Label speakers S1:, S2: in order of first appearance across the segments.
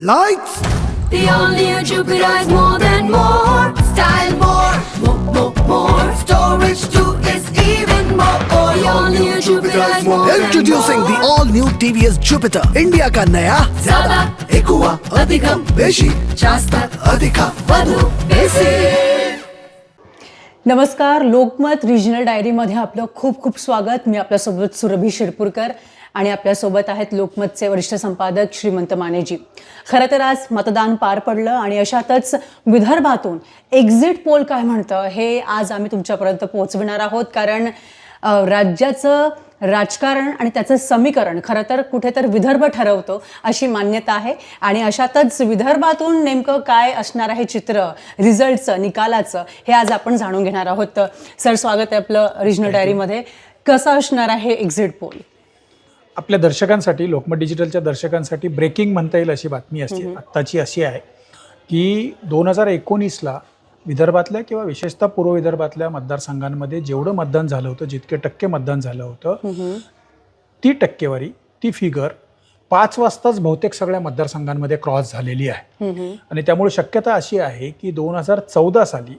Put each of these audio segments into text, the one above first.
S1: Lights!
S2: The all-new Jupiter is more than more. Style more. Storage too is even more. The all-new Jupiter is more than
S1: Introducing
S2: more.
S1: the all-new TVS Jupiter, India का नया
S2: ज़्यादा,
S1: ఎక్కువ
S2: अधिकम,
S1: बेशी
S2: जास्त,
S1: अधिक
S2: वधू, बेसी.
S3: नमस्कार. लोकमत रिजनल डायरीमध्ये आपलं खूप खूप स्वागत. मी आपल्यासोबत सुरभी शिरपूरकर आणि आपल्यासोबत आहेत लोकमतचे वरिष्ठ संपादक श्रीमंत मानेजी. खरं तर आज मतदान पार पडलं आणि अशातच विदर्भातून एक्झिट पोल काय म्हणतं हे आज आम्ही तुमच्यापर्यंत पोहोचविणार आहोत. कारण राज्याचं राजकारण आणि त्याचं समीकरण खरं तर कुठेतर विदर्भ ठरवतो अशी मान्यता आहे. आणि अशातच विदर्भातून नेमकं काय असणार आहे चित्र रिझल्टचं निकालाचं हे आज आपण जाणून घेणार आहोत. सर, स्वागत आहे आपलं रिजनल डायरीमध्ये. कसं असणार आहे एक्झिट पोल?
S4: आपल्या दर्शकांसाठी, लोकमत डिजिटलच्या दर्शकांसाठी ब्रेकिंग म्हणता येईल अशी बातमी असते आत्ताची अशी आहे की 2019ला विदर्भातल्या किंवा विशेषतः पूर्व विदर्भातल्या मतदारसंघांमध्ये जेवढं मतदान झालं होतं, जितके टक्के मतदान झालं होतं, ती टक्केवारी, ती फिगर 5 वाजताच बहुतेक सगळ्या मतदारसंघांमध्ये क्रॉस झालेली आहे. आणि त्यामुळे शक्यता अशी आहे की 2014 साली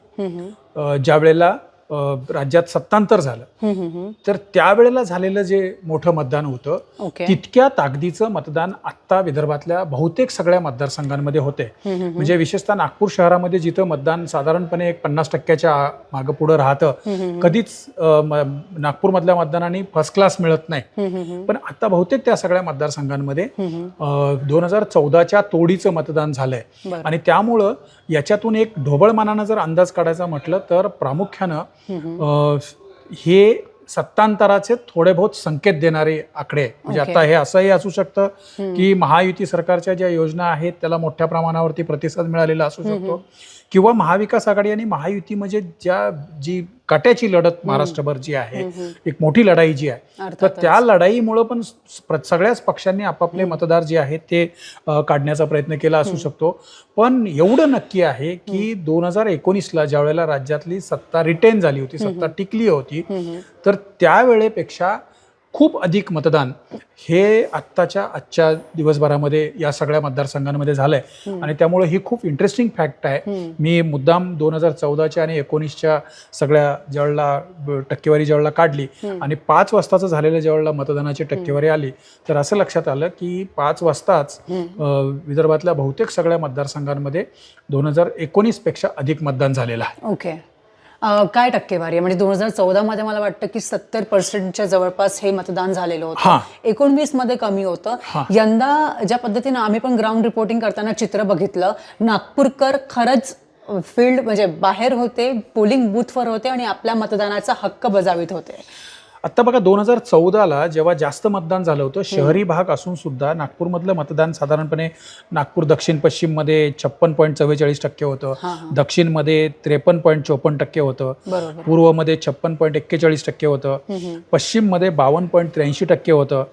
S4: ज्या वेळेला राज्यात सत्तांतर झालं तर त्यावेळेला झालेलं जे मोठं मतदान होतं तितक्या ताकदीचं मतदान आत्ता विदर्भातल्या बहुतेक सगळ्या मतदारसंघांमध्ये होते. म्हणजे विशेषतः नागपूर शहरामध्ये जिथं मतदान साधारणपणे 50% मागं पुढं राहतं, कधीच नागपूरमधल्या मतदानाने फर्स्ट क्लास मिळत नाही. पण आता बहुतेक त्या सगळ्या मतदारसंघांमध्ये 2014च्या तोडीचं मतदान झालंय. आणि त्यामुळं याच्यातून एक ढोबळमानानं जर अंदाज काढायचा म्हटलं तर प्रामुख्यानं हे सत्तांतराचे थोडे बहुत संकेत देणारे आकडे. म्हणजे आता हे असंही असू शकतं की महायुती सरकारच्या ज्या योजना आहेत त्याला मोठ्या प्रमाणावरती प्रतिसाद मिळालेला असू शकतो, किंवा महाविकास आघाडी आणि महायुती म्हणजे जी काट्याची लढत महाराष्ट्रभर जी आहे, एक मोठी लढाई जी आहे, तर त्या लढाईमुळं पण सगळ्याच पक्षांनी आपापले मतदार जे आहेत ते काढण्याचा प्रयत्न केला असू शकतो. पण एवढं नक्की आहे की 2019ला ज्या वेळेला राज्यातली सत्ता रिटेन झाली होती, सत्ता टिकली होती, तर त्यावेळेपेक्षा खूप अधिक मतदान हे आजच्या दिवसभरामध्ये या सगळ्या मतदारसंघांमध्ये झालंय. आणि त्यामुळे ही खूप इंटरेस्टिंग फॅक्ट आहे. मी मुद्दाम 2014च्या आणि 19च्या सगळ्या ज्यावेळेला टक्केवारी ज्यावेळेला काढली आणि 5 वाजताचं झालेलं ज्यावेळेला मतदानाची टक्केवारी आली तर असं लक्षात आलं की 5 वाजताच विदर्भातल्या बहुतेक सगळ्या मतदारसंघांमध्ये 2019 पेक्षा अधिक मतदान झालेलं आहे.
S3: ओके. काय टक्केवारी आहे? म्हणजे 2014 मध्ये मला वाटतं की 70% जवळपास हे मतदान झालेलं होतं. 19 मध्ये कमी होतं. यंदा ज्या पद्धतीनं आम्ही पण ग्राउंड रिपोर्टिंग करताना चित्र बघितलं, नागपूरकर खरंच फील्ड म्हणजे बाहेर होते, पोलिंग बूथवर होते आणि आपल्या मतदानाचा हक्क बजावित होते.
S4: आता बघा, 2014ला जेव्हा जास्त मतदान झालं होतं, शहरी भाग असून सुद्धा नागपूरमधलं मतदान साधारणपणे नागपूर दक्षिण पश्चिम मध्ये 56.44% होतं, दक्षिणमध्ये 53.54% होतं, पूर्वमध्ये 56.41% होतं, पश्चिममध्ये 52.83% होतं,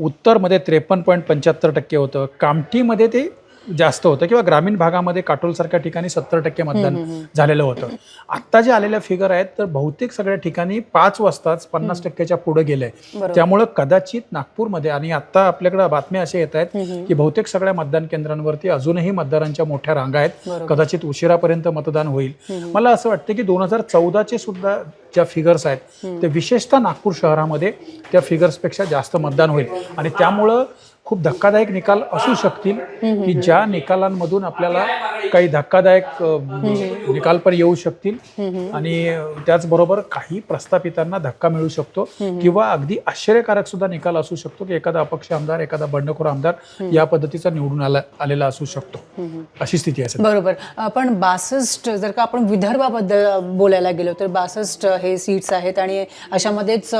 S4: उत्तरमध्ये 53.75% होतं, कामठीमध्ये ते जास्त होतं, किंवा ग्रामीण भागामध्ये काटोलसारख्या ठिकाणी 70% मतदान झालेलं होतं. आत्ता जे आलेल्या फिगर आहेत तर बहुतेक सगळ्या ठिकाणी 5 वाजताच 50%च्या पुढे गेलंय. त्यामुळं कदाचित नागपूरमध्ये, आणि आता आपल्याकडे बातम्या अशा येत आहेत की बहुतेक सगळ्या मतदान केंद्रांवरती अजूनही मतदारांच्या मोठ्या रांगा आहेत, कदाचित उशिरापर्यंत मतदान होईल. मला असं वाटतं की 2014चे सुद्धा ज्या फिगर्स आहेत ते विशेषतः नागपूर शहरामध्ये त्या फिगर्सपेक्षा जास्त मतदान होईल. आणि त्यामुळं खूप धक्कादायक निकाल असू शकतील की ज्या निकालांमधून आपल्याला काही धक्कादायक निकाल पण येऊ शकतील आणि त्याचबरोबर काही प्रस्थापितांना धक्का मिळू शकतो, किंवा अगदी आश्चर्यकारक सुद्धा निकाल असू शकतो की एखादा अपक्ष आमदार, एखादा बंडखोर आमदार या पद्धतीचा निवडून आलेला असू शकतो. अशी स्थिती आहे.
S3: बरोबर. पण 62 जर का आपण विदर्भाबद्दल बोलायला गेलो तर 62 हे सीट्स आहेत आणि अशामध्येच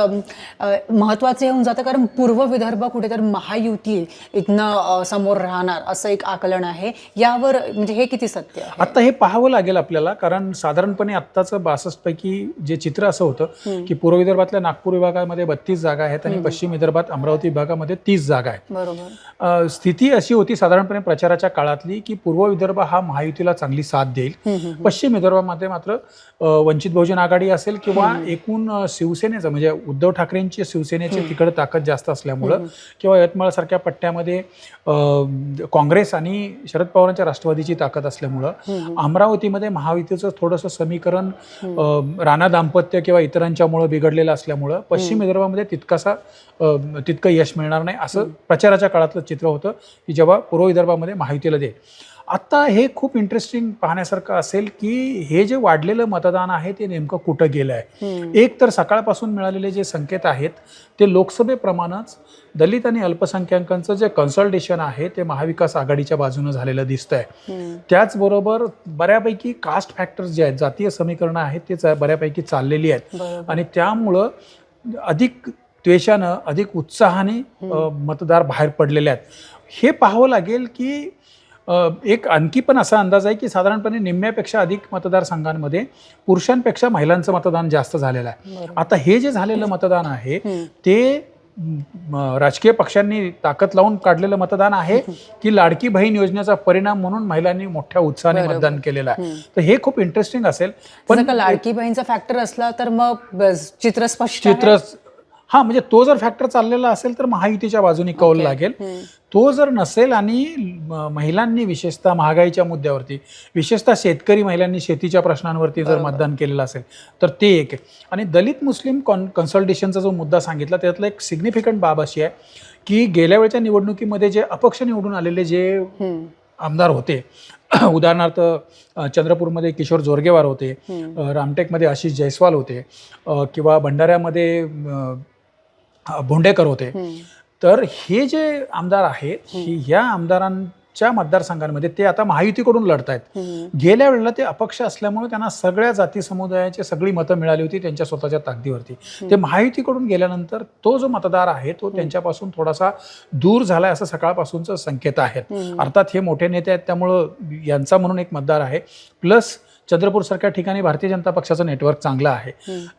S3: महत्वाचं येऊन जातं कारण पूर्व विदर्भ कुठेतरी महायुती इथनं समोर राहणार असं एक आकलन आहे. यावर म्हणजे हे किती सत्य आहे?
S4: आता हे पाहावं लागेल आपल्याला, कारण साधारणपणे आत्ताचं 62 पैकी जे चित्र असं होतं की पूर्व विदर्भातल्या नागपूर विभागामध्ये 32 जागा आहेत आणि पश्चिम विदर्भात अमरावती विभागामध्ये 30 जागा आहेत.
S3: बरोबर.
S4: स्थिती अशी होती साधारणपणे प्रचाराच्या काळातली की पूर्व विदर्भ हा महायुतीला चांगली साथ देईल, पश्चिम विदर्भामध्ये मात्र वंचित बहुजन आघाडी असेल किंवा एकूण शिवसेनेचं म्हणजे उद्धव ठाकरेंची शिवसेनेची तिकडे ताकद जास्त असल्यामुळं किंवा यवतमाळ सारख्या पट्ट्यामध्ये काँग्रेस आणि शरद पवारांच्या राष्ट्रवादीची ताकद असल्यामुळं अमरावतीमध्ये महायुतीचं थोडंसं समीकरण राणा दाम्पत्य किंवा इतरांच्यामुळं बिघडलेलं असल्यामुळं पश्चिम विदर्भामध्ये तितकं यश मिळणार नाही असं प्रचाराच्या काळातलं चित्र होतं की जेव्हा पूर्व विदर्भामध्ये महायुतीला देईल. आता हे खूप इंटरेस्टिंग पाहण्यासारखं असेल की हे जे वाढलेलं मतदान आहे ते नेमकं कुठं गेलं आहे. एक तर सकाळपासून मिळालेले जे संकेत आहेत ते लोकसभेप्रमाणेच दलित आणि अल्पसंख्याकांचं जे कन्सल्टेशन आहे ते महाविकास आघाडीच्या बाजूनं झालेलं दिसतंय. त्याचबरोबर बऱ्यापैकी कास्ट फॅक्टर्स जे आहेत, जातीय समीकरणं आहेत ते बऱ्यापैकी चाललेली आहेत आणि त्यामुळं अधिक द्वेषानं अधिक उत्साहाने मतदार बाहेर पडलेले आहेत. हे पाहावं लागेल की एक आणखी पण असा अंदाज आहे की साधारणपणे निम्म्यापेक्षा अधिक मतदारसंघांमध्ये पुरुषांपेक्षा महिलांचं मतदान जास्त झालेलं आहे. आता हे जे झालेलं मतदान आहे ते राजकीय पक्षांनी ताकद लावून काढलेलं मतदान आहे की लाडकी बहीण योजनेचा परिणाम म्हणून महिलांनी मोठ्या उत्साहाने मतदान केलेलं आहे. तर हे खूप इंटरेस्टिंग असेल.
S3: पण लाडकी बहीणचा फॅक्टर असला तर मग चित्र स्पष्ट
S4: हा म्हणजे तो जर फॅक्टर चाललेला असेल तर महायुतीच्या बाजूने कौल लागेल. तो जर नसेल आणि महिलांनी विशेषतः महागाईच्या मुद्द्यावरती विशेषतः शेतकरी महिलांनी शेतीच्या प्रश्नांवरती जर मतदान केलेलं असेल तर ते एक आहे. आणि दलित मुस्लिम कन्सल्टेशनचा जो मुद्दा सांगितला त्यातला एक सिग्निफिकंट बाब अशी आहे की गेल्या वेळच्या निवडणुकीमध्ये जे अपक्ष निवडून आलेले जे आमदार होते, उदाहरणार्थ चंद्रपूरमध्ये किशोर जोरगेवार होते, रामटेकमध्ये आशिष जयस्वाल होते किंवा भंडाऱ्यामध्ये भोंडेकर होते, तर हे जे आमदार आहेत ह्या आमदारांच्या मतदारसंघांमध्ये ते आता महायुतीकडून लढत आहेत. गेल्या वेळेला ते अपक्ष असल्यामुळे त्यांना सगळ्या जाती समुदायाची सगळी मतं मिळाली होती त्यांच्या स्वतःच्या ताकदीवरती. ते महायुतीकडून गेल्यानंतर तो जो मतदार आहे तो त्यांच्यापासून थोडासा दूर झालाय असं सकाळपासूनचं संकेत आहेत. अर्थात हे मोठे नेते आहेत त्यामुळं यांचा म्हणून एक मतदार आहे. प्लस चंद्रपूरसारख्या ठिकाणी भारतीय जनता पक्षाचं नेटवर्क चांगलं आहे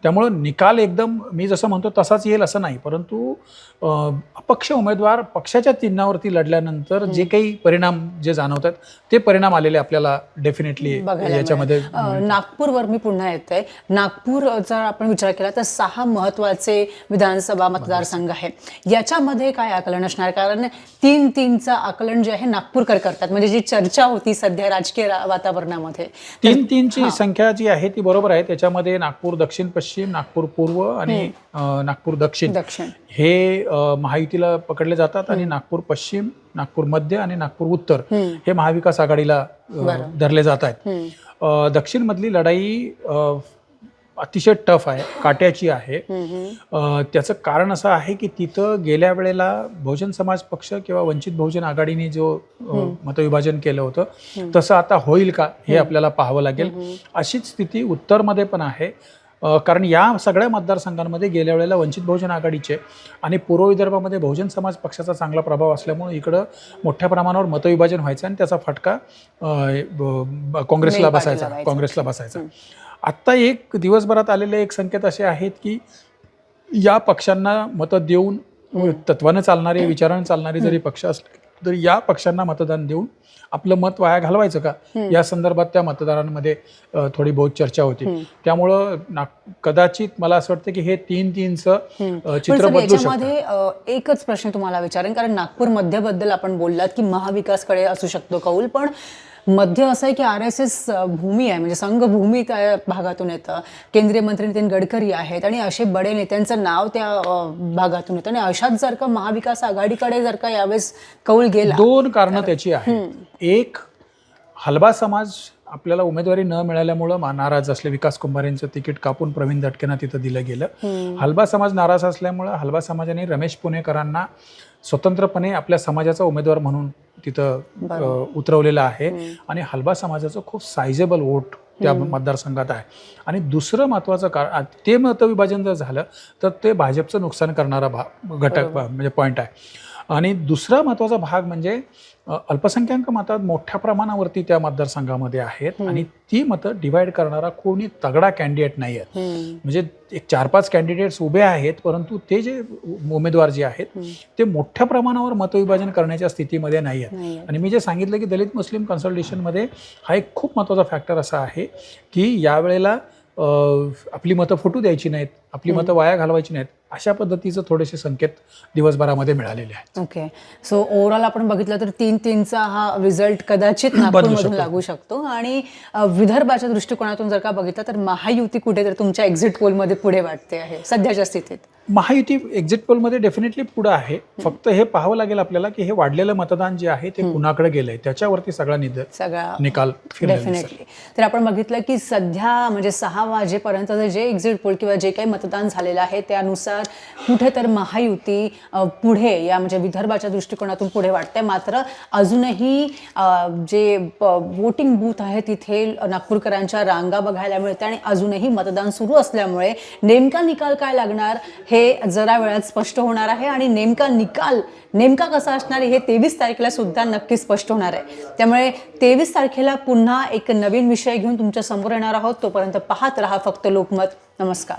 S4: त्यामुळं निकाल एकदम मी जसं म्हणतो तसाच येईल असं नाही, परंतु अपक्ष उमेदवार पक्षाच्या चिन्हावरती लढल्यानंतर जे काही परिणाम जे जाणवतात ते परिणाम आलेले आपल्याला डेफिनेटली याच्यामध्ये.
S3: नागपूरवर मी पुन्हा येते. नागपूर जर आपण विचार केला तर 6 महत्वाचे विधानसभा मतदारसंघ आहे. याच्यामध्ये काय आकलन असणार? कारण 3-3चं आकलन जे आहे नागपूरकर करतात, म्हणजे जी चर्चा होती सध्या राजकीय वातावरणामध्ये
S4: 3-3ची संख्या जी आहे ती बरोबर आहे. त्याच्यामध्ये नागपूर दक्षिण पश्चिम, नागपूर पूर्व आणि नागपूर दक्षिण हे महायुतीला पकडले जातात आणि नागपूर पश्चिम, नागपूर मध्य आणि नागपूर उत्तर हे महाविकास आघाडीला धरले जात आहेत. दक्षिण मधली लढाई अतिशय टफ आहे, काट्याची आहे. त्याचं कारण असं आहे की तिथं गेल्या वेळेला बहुजन समाज पक्ष किंवा वंचित बहुजन आघाडीने जो मतविभाजन केलं होतं तसं आता होईल का हे आपल्याला पाहावं लागेल. अशीच स्थिती उत्तरमध्ये पण आहे, कारण या सगळ्या मतदारसंघांमध्ये गेल्या वेळेला वंचित बहुजन आघाडीचे आणि पूर्व विदर्भामध्ये बहुजन समाज पक्षाचा चांगला प्रभाव असल्यामुळे इकडं मोठ्या प्रमाणावर मतविभाजन व्हायचं आणि त्याचा फटका काँग्रेसला बसायचा. आत्ता एक दिवसभरात आलेले एक संकेत असे आहेत की या पक्षांना मतं देऊन तत्वानं चालणारे विचारानं चालणारे जरी पक्ष असले तरी या पक्षांना मतदान देऊन आपलं मत वाया घालवायचं का या संदर्भात त्या मतदारांमध्ये थोडी बहुत चर्चा होती. त्यामुळं कदाचित मला असं वाटतं की हे 3-3चं चित्र बदलू शकतं.
S3: एकच प्रश्न तुम्हाला विचारेन, कारण नागपूर मध्यबद्दल आपण बोललात की महाविकासकडे असू शकतो कौल, पण मध्य असं आहे की RSS भूमी आहे, म्हणजे संघभूमी त्या भागातून येतं. केंद्रीय मंत्री नितीन गडकरी आहेत आणि असे बडे नेत्यांचं नाव त्या भागातून येतं आणि अशात जर का महाविकास आघाडीकडे जर का यावेळेस कौल गेला,
S4: 2 कारणं त्याची आहेत. एक, हलबा समाज आपल्याला उमेदवारी न मिळाल्यामुळं नाराज असले. विकास कुंभारेंचं तिकीट कापून प्रवीण दटकेंना तिथं दिलं गेलं. हलबा समाज नाराज असल्यामुळं हलबा समाजाने रमेश पुणेकरांना स्वतंत्रपणे आपल्या समाजाचा उमेदवार म्हणून तिथं उतरवलेलं आहे आणि हलबा समाजाचं खूप सायझेबल वोट त्या मतदारसंघात आहे. आणि दुसरं महत्त्वाचं कारण, ते मतविभाजन जर झालं तर ते भाजपचं नुकसान करणारा घटक म्हणजे पॉईंट आहे. आणि दुसरा महत्त्वाचा भाग म्हणजे अल्पसंख्याक मतात मोठ्या प्रमाणावरती त्या मतदारसंघामध्ये आहेत आणि ती मतं डिवाइड करणारा कोणी तगडा कॅन्डिडेट नाही आहेत. म्हणजे एक 4-5 कॅन्डिडेट्स उभे आहेत, परंतु ते जे उमेदवार जे आहेत ते मोठ्या प्रमाणावर मतविभाजन करण्याच्या स्थितीमध्ये नाही आहेत. आणि मी जे सांगितलं की दलित मुस्लिम कन्सल्टेशनमध्ये हा एक खूप महत्त्वाचा फॅक्टर असा आहे की यावेळेला आपली मतं फुटू द्यायची नाहीत, आपली मतं वाया घालवायची नाहीत, अशा पद्धतीचं थोडेसे संकेत दिवसभरामध्ये मिळालेले आहेत.
S3: ओके. सो ओव्हरऑल आपण बघितलं तर 3-3चा हा रिझल्ट कदाचित नागपूरमधून
S4: शकतो.
S3: लागू शकतो. आणि विदर्भाच्या दृष्टिकोनातून जर का बघितलं तर महायुती कुठेतरी तुमच्या एक्झिट पोलमध्ये पुढे वाटते आहे सध्याच्या स्थितीत?
S4: महायुती एक्झिट पोलमध्ये डेफिनेटली पुढं आहे. फक्त हे पाहावं लागेल आपल्याला की हे वाढलेलं मतदान जे आहे ते कुणाकडे गेलंय, त्याच्यावरती सगळा
S3: सगळा
S4: निकाल फिरलेला दिसेल.
S3: डेफिनेटली. तर आपण बघितलं की सध्या म्हणजे 6 वाजेपर्यंत जे एक्झिट पोल किंवा जे काही मतदान झालेलं आहे त्यानुसार कुठे तर महायुती पुढे या म्हणजे विदर्भाच्या दृष्टिकोनातून पुढे वाटते. मात्र अजूनही जे वोटिंग बूथ आहे तिथे नागपूरकरांच्या रांगा बघायला मिळते आणि अजूनही मतदान सुरू असल्यामुळे नेमका निकाल काय लागणार हे जरा वेळात स्पष्ट होणार आहे. आणि नेमका निकाल नेमका कसा असणार हे 23 तारखेला सुद्धा नक्की स्पष्ट होणार आहे. त्यामुळे 23 तारखेला पुन्हा एक नवीन विषय घेऊन तुमच्या समोर येणार आहोत. तोपर्यंत पाहत रहा फक्त लोकमत. नमस्कार.